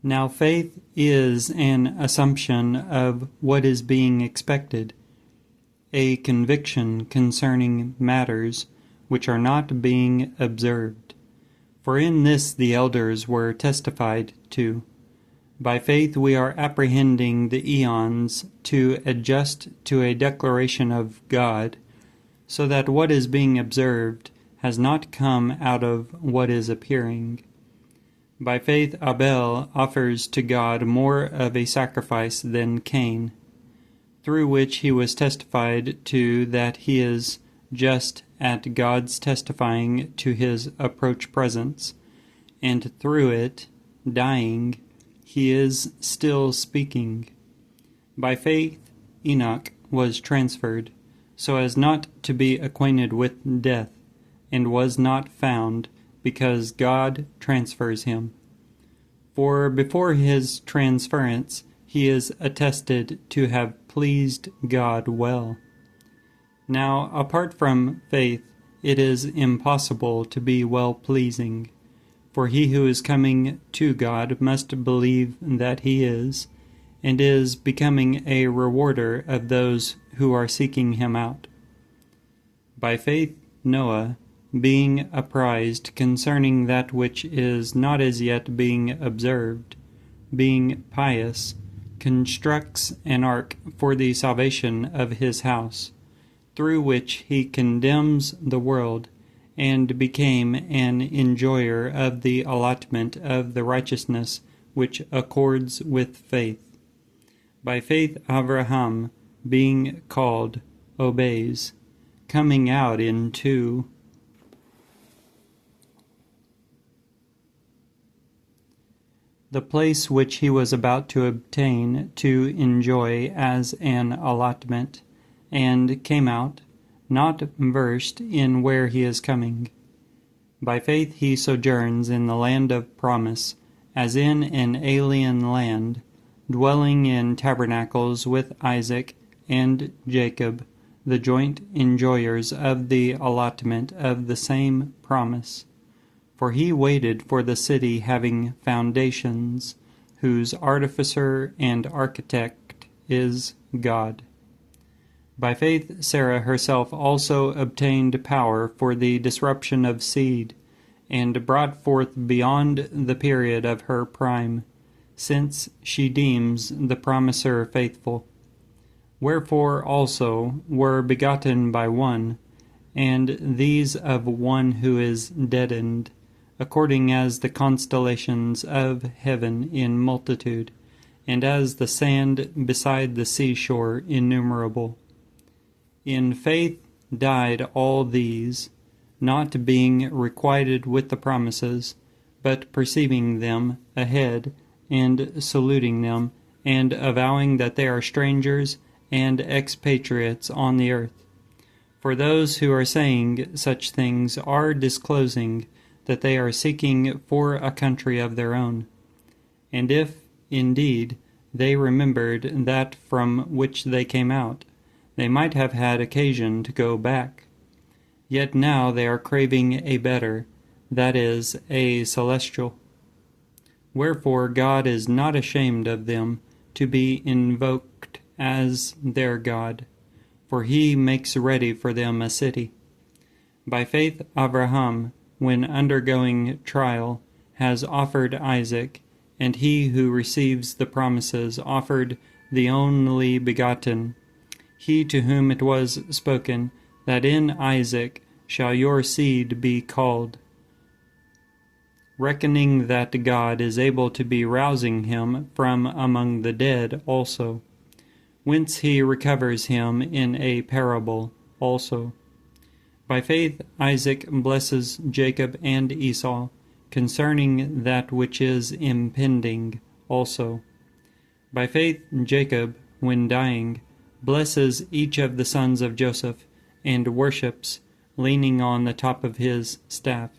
Now faith is an assumption of what is being expected, a conviction concerning matters which are not being observed. For in this the elders were testified to. By faith we are apprehending the eons to adjust to a declaration of God, so that what is being observed has not come out of what is appearing. By faith Abel offers to God more of a sacrifice than Cain, through which he was testified to that he is just at God's testifying to his approach presence, and through it, dying, he is still speaking. By faith Enoch was transferred, so as not to be acquainted with death, and was not found, because God transfers him. For before his transference he is attested to have pleased God well. Now, apart from faith, it is impossible to be well-pleasing, for he who is coming to God must believe that he is, and is becoming a rewarder of those who are seeking him out. By faith Noah, being apprised concerning that which is not as yet being observed, being pious, constructs an ark for the salvation of his house, through which he condemns the world, and became an enjoyer of the allotment of the righteousness which accords with faith. By faith Abraham, being called, obeys, coming out into the place which he was about to obtain to enjoy as an allotment, and came out, not versed in where he is coming. By faith he sojourns in the land of promise, as in an alien land, dwelling in tabernacles with Isaac and Jacob, the joint enjoyers of the allotment of the same promise. For he waited for the city having foundations, whose artificer and architect is God. By faith Sarah herself also obtained power for the disruption of seed, and brought forth beyond the period of her prime, since she deems the promiser faithful. Wherefore also were begotten by one, and these of one who is deadened, according as the constellations of heaven in multitude, and as the sand beside the seashore innumerable. In faith died all these, not being requited with the promises, but perceiving them ahead, and saluting them, and avowing that they are strangers and expatriates on the earth. For those who are saying such things are disclosing that they are seeking for a country of their own. And if, indeed, they remembered that from which they came out, they might have had occasion to go back. Yet now they are craving a better, that is, a celestial. Wherefore God is not ashamed of them to be invoked as their God, for he makes ready for them a city. By faith Abraham, when undergoing trial, has offered Isaac, and he who receives the promises offered the only begotten, he to whom it was spoken, that in Isaac shall your seed be called, reckoning that God is able to be rousing him from among the dead also, whence he recovers him in a parable also. By faith Isaac blesses Jacob and Esau concerning that which is impending also. By faith Jacob, when dying, blesses each of the sons of Joseph, and worships, leaning on the top of his staff.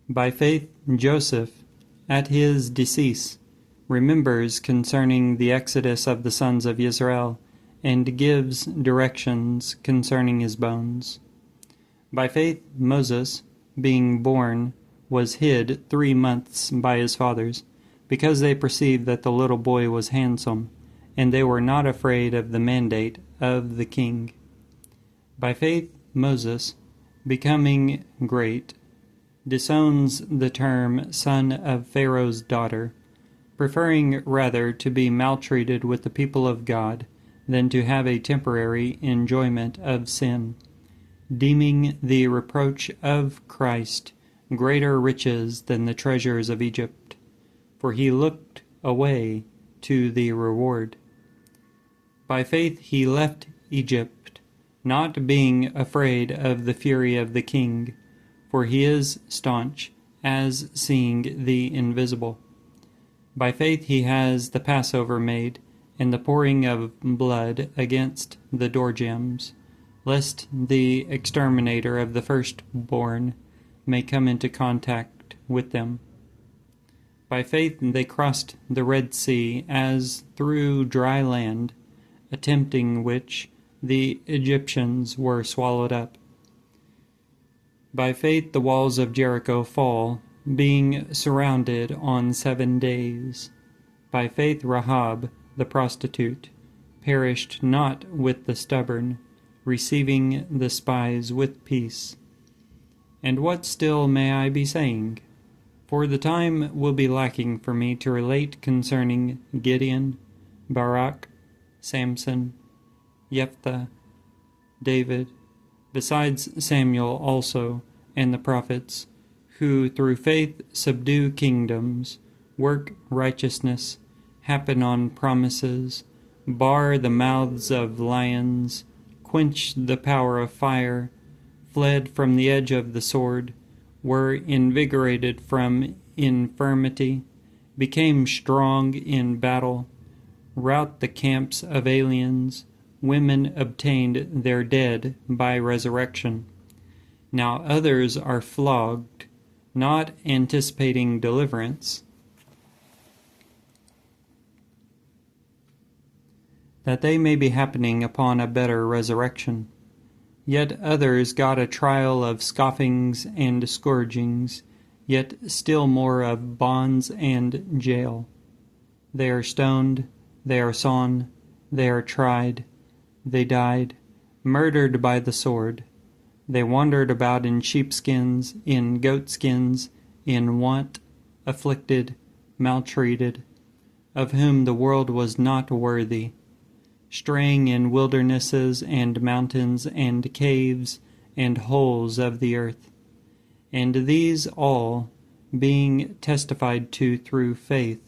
By faith Joseph, at his decease, remembers concerning the exodus of the sons of Israel, and gives directions concerning his bones. By faith Moses, being born, was hid 3 months by his fathers, because they perceived that the little boy was handsome, and they were not afraid of the mandate of the king. By faith Moses, becoming great, disowns the term son of Pharaoh's daughter, preferring rather to be maltreated with the people of God than to have a temporary enjoyment of sin, deeming the reproach of Christ greater riches than the treasures of Egypt, for he looked away to the reward. By faith he left Egypt, not being afraid of the fury of the king, for he is staunch, as seeing the invisible. By faith he has the Passover made, and the pouring of blood against the doorjambs, lest the exterminator of the firstborn may come into contact with them. By faith they crossed the Red Sea as through dry land, attempting which the Egyptians were swallowed up. By faith the walls of Jericho fall, being surrounded on 7 days. By faith Rahab, the prostitute, perished not with the stubborn, receiving the spies with peace. And what still may I be saying? For the time will be lacking for me to relate concerning Gideon, Barak, Samson, Jephthah, David, besides Samuel also, and the prophets, who through faith subdue kingdoms, work righteousness, happen on promises, bar the mouths of lions, quench the power of fire, fled from the edge of the sword, were invigorated from infirmity, became strong in battle, rout the camps of aliens, women obtained their dead by resurrection. Now others are flogged, not anticipating deliverance, that they may be happening upon a better resurrection. Yet others got a trial of scoffings and scourgings, yet still more of bonds and jail. They are stoned, they are sawn, they are tried, they died, murdered by the sword. They wandered about in sheepskins, in goatskins, in want, afflicted, maltreated, of whom the world was not worthy, straying in wildernesses and mountains and caves and holes of the earth. And these all, being testified to through faith,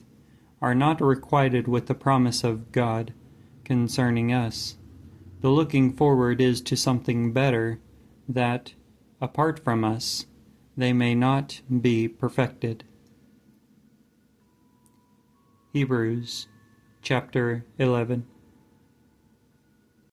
are not requited with the promise of God concerning us. The looking forward is to something better, that, apart from us, they may not be perfected. Hebrews chapter 11.